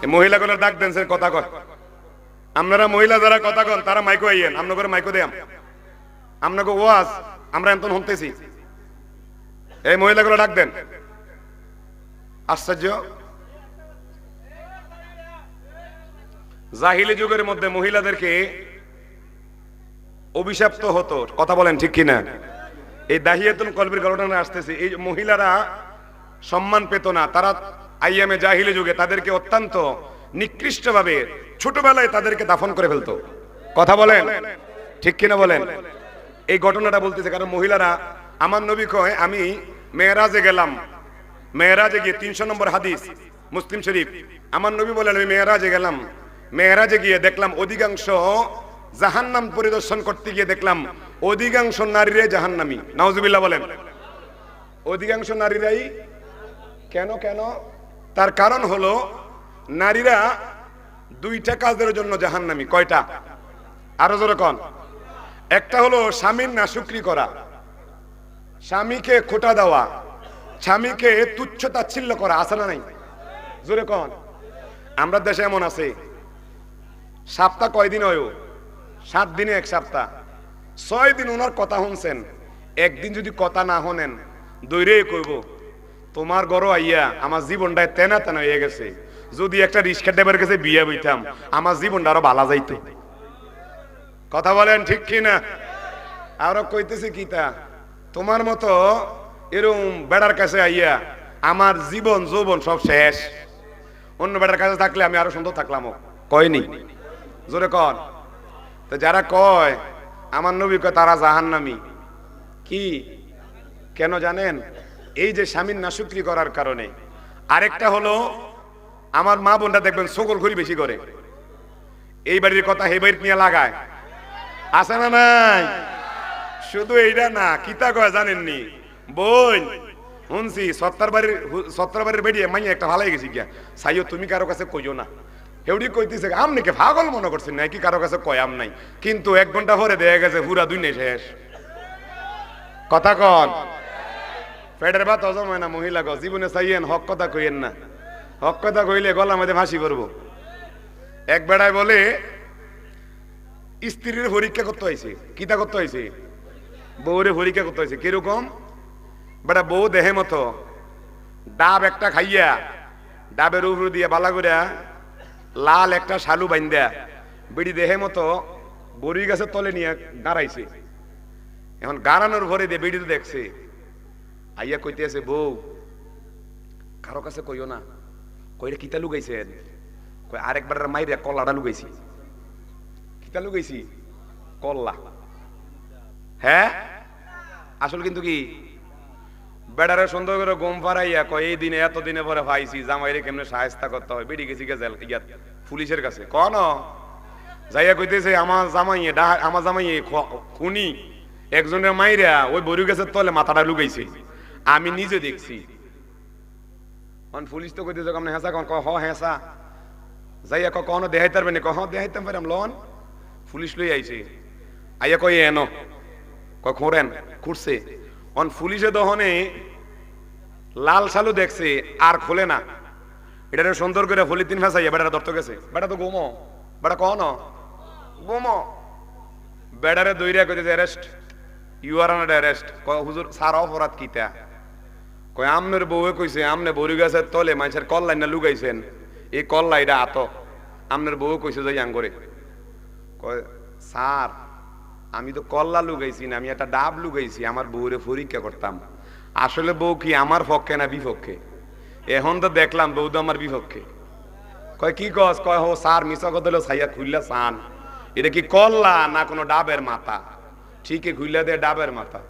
এই মহিলাগুলোর ডাক দেন, সে কথা কয়। আপনারা মহিলা যারা কথা কন তারা মাইকো আইয়েন, আপনাদের মাইকো দেয়াম, আপনাকে ওয়াজ আমরা এমন শুনতেছি। এই মহিলাগুলো ডাক দেন। আশ্চর্য, জাহিলি যুগের মধ্যে মহিলাদেরকে অভিশপ্ত হতো, কথা বলেন ঠিক কিনা? এই দাহিয়াতুল কলবির ঘটনা আসতেছে, এই মহিলারা সম্মান পেত না, তারা আইয়ামে জাহিলি যুগে তাদেরকে অত্যন্ত নিকৃষ্টভাবে ছোটবেলায় তাদেরকে দাফন করে ফেলতো, কথা বলেন ঠিক কিনা বলেন? এই ঘটনাটা বলতেছে কারণ মহিলারা, আমার নবী কয় আমি মেরাজে গেলাম, মেরাজে গিয়ে 300 নম্বর হাদিস মুসলিম শরীফ, আমার নবী বলেন আমি মেরাজে গেলাম, মেরাজে গিয়ে দেখলাম অধিকাংশ জাহান্নাম পরিদর্শন করতে গিয়ে দেখলাম অধিকাংশ নারীরাই জাহান্নামী। নাউজুবিল্লাহ বলেন। অধিকাংশ নারীরাই কেন কেন? তার কারণ হলো নারীরা দুইটা কাজের জন্য জাহান্নামী। কয়টা? আরো জোরে কোন। একটা হলো স্বামীর নাশুকরি করা, স্বামীকে খোটা দেওয়া, স্বামীকে তুচ্ছ তাচ্ছিল্য করা, আছে না নাই? জোরে কোন। আমরা দেশে এমন আছে, সপ্তাহ কয়দিন হয়? 7 দিনে এক সপ্তাহ, 6 দিন ওনার কথা শুনছেন, একদিন যদি কথা না শোনেন দৈরে কইব তোমার গড় আইয়া আমার জীবনটায় তেনা তেনা হয়ে গেছে, যদি একটা রিক্সা ড্রাইভার কাছে বিয়ে বইতাম আমার জীবনটা আরো ভালো যাইতো, কথা বলেন ঠিক কিনা? আরো কইতেছে কিতা, তোমার মতো এরকম বেড়ার কাছে আইয়া আমার জীবন যৌবন সব শেষ, অন্য বেড়ার কাছে থাকলে আমি আরো সুন্দর থাকলাম, কয়নি? জোরে কন। তো যারা কয় আমার নবী কয় তারা জাহান্নামী, কি কেন জানেন? এই যে স্বামীর নাশুকরি করার কারণে। আরেকটা হলো আমার মা বোনটা দেখবেন সকল ঘুরি বেশি করে, এই বাড়ির কথা এই বাড়ির নিয়ে লাগায়, আছে না নাই? শুধু এইটা না, কিতা কয় জানেননি? বোন শুনছি সত্তর বাড়ির বেরিয়ে মাইয়া একটা ভালাই গেছি গিয়া, সাইও তুমি কারো কাছে কইও না, হেউডি কইতেছে আমনিকে পাগল মনে করছেন নাকি কারো কাছে কয়াম নাই, কিন্তু 1 ঘন্টা পরে দেখা গেছে পুরা দুনিয়া শেষ, কথা কন। পেটের ভাত হজম হয় না মহিলা গো, জীবনে চাইয়েন হক কথা কইয়েন না, হক কথা কইলে গলা মধ্যে ফাঁসি করবো। এক বেড়ায় বলে স্ত্রীর পরীক্ষা করতে হয়েছে, কিতা করতে হয়েছে? বউরে পরীক্ষা করতে হয়েছে। কিরকম? বেটা বউ দেহে মতো ডাব একটা খাইয়া ডাবের উপর দিয়ে বালা করিয়া লাল একটা শালু বাইন্দা বিড়ি দেহে মতো বড়ি গাছের তলে নিয়ে গাড়াইছে। এখন গাড়ানোর ভরে দিয়ে বিড়ি দেখছে, আইয়া কইতে আছে বউ কারো কাছে কইও না। কইরে কিতা লুগাইছেন? কই আরেকবার মাইরে কল্লাটা লুগাইছি। কিতা লুগাইছি? কল্লা। হ্যাঁ আসল কিন্তু কি বেড়ারে সুন্দর করে গম ফারাইয়া কয় এই দিনে এত দিনে পরে পাইছি, জামাইরে কেমনে সাহায্য করতে হয়, বেড়ি গেছি পুলিশের কাছে। কন যাইয়া কইতেছে আমার জামাইয়ে খুনি একজনের মাইরা ওই বড়ি গাছের তলে মাথাটা লুকাইছে, আমি নিজে দেখছি। পুলিশ তো কইতেছে আপনি হেসা কন? হ হেসা। যাইয়া কখনো দেখাইতে পারবেন? কহ দেখাইতাম পারাম লন। পুলিশ লই আইছে, আইয়া কই এনো খোঁড়েন, খুঁড়ছে। পুলিশে দহনে লাল শালু দেখছে আর খোলে না, এটা সুন্দর করে পলিথিন ফেসাইয়া বেড়াটা ধরতে গেছে। বেড়া তো গোমো, বেড়া কন গোমো, বেড়ারে দইরা কইতেছে arrest, you are under arrest. হুজুর সারা অপরাধ কিতা? কয় আমনের বউয়ে কইছে আমনে বড়ি গাছের তলে মানুষের কল্লাই না লুগাইছেন, এই কল্লাইটা আত আমনের বউ কইছে যাই আঙ্গরে। কয় স্যার আমি তো কল্লা লুগাইছি না, আমি একটা ডাব লুগাইছি, আমার বউরে পরীক্ষা করতাম। আসলে বউ কি আমার পক্ষে না বিপক্ষে? এখন তো দেখলাম বউ তো আমার বিপক্ষে। কয় কি কস? কয় হো স্যার মিছা কথা হলো ছাইয়া খুললা চান, এটা কি কল্লা না কোনো ডাবের মাথা? ঠিকই খুললা দে ডাবের মাথা।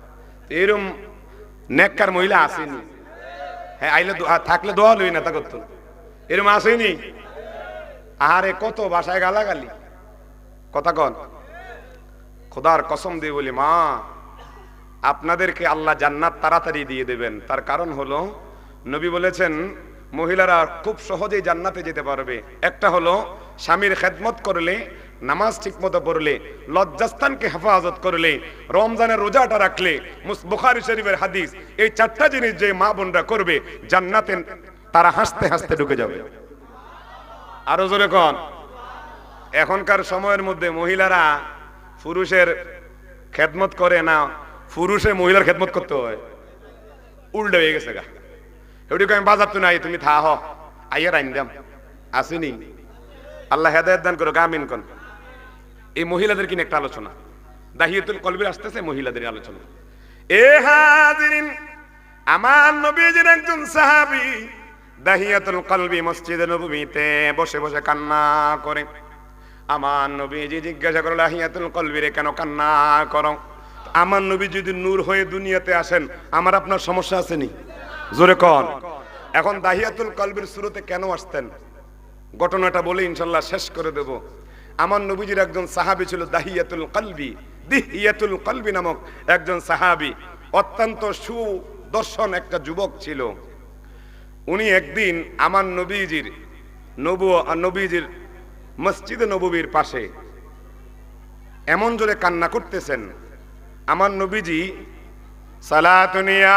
এরম নেককার মহিলা আসেনি? হ্যাঁ আইলে থাকলে দোয়া লই না তা করতো, এরম আসেনি? আরে কত বাসায় গালাগালি, কথা কন। খোদার কসম দিয়ে বলি মা আপনাদেরকে আল্লাহ জান্নাত তাড়াতাড়ি দিয়ে দেবেন। তার কারণ হলো নবী বলেছেন মহিলারা খুব সহজেই জান্নাতে যেতে পারবে। একটা হলো স্বামীর খেদমত করলে, নামাজ ঠিকমতো পড়লে, লজ্জাস্থানকে হেফাজত করলে, রমজানের রোজাটা রাখলে, বুখারী শরীফের হাদিস, এই 4টা জিনিস যে মা বোনরা করবে জান্নাতে তারা হাসতে হাসতে ঢুকে যাবে। আরো জোরে কোন। এখনকার সময়ের মধ্যে মহিলারা পুরুষের খেদমত করে না, পুরুষে মহিলার খেদমত করতে হয়, উল্টে হয়ে গেছে গা। এটি আমি বাজার তো নাই, তুমি থা হ আইয়ার আইন দাম আসেনি। আল্লাহ হেদায়েত দান করো, আমিন কোন। এই মহিলাদের কিনে একটা আলোচনা, দাহিয়াতুল কলবির আসতেছে মহিলাদের আলোচনা। এ হাজিরিন, আমার নবীজির একজন সাহাবী দাহিয়াতুল কলবি মসজিদে নববীতে বসে বসে কান্না করে। আমার নবীজি জিজ্ঞাসা করল, দাহিয়াতুল কলবিরে কেন কান্না করো? আমার নবী যদি নূর হয়ে দুনিয়াতে আসেন, আমার আপনার সমস্যা আছে নি? জোরে কোন। এখন দাহিয়াতুল কলবির শুরুতে কেন আসতেন ঘটনাটা বলে ইনশাল্লাহ শেষ করে দেব। আমার নবীজির একজন সাহাবী ছিল দাহিয়াতুল কলবি, দিহিয়াতুল কলবি নামক একজন সাহাবী, অত্যন্ত সুদর্শন একটা যুবক ছিল। উনি একদিন আমার নবীজির মসজিদে নববীর পাশে এমন জোরে কান্না করতেছেন, আমার নবীজি সালাতুনিয়া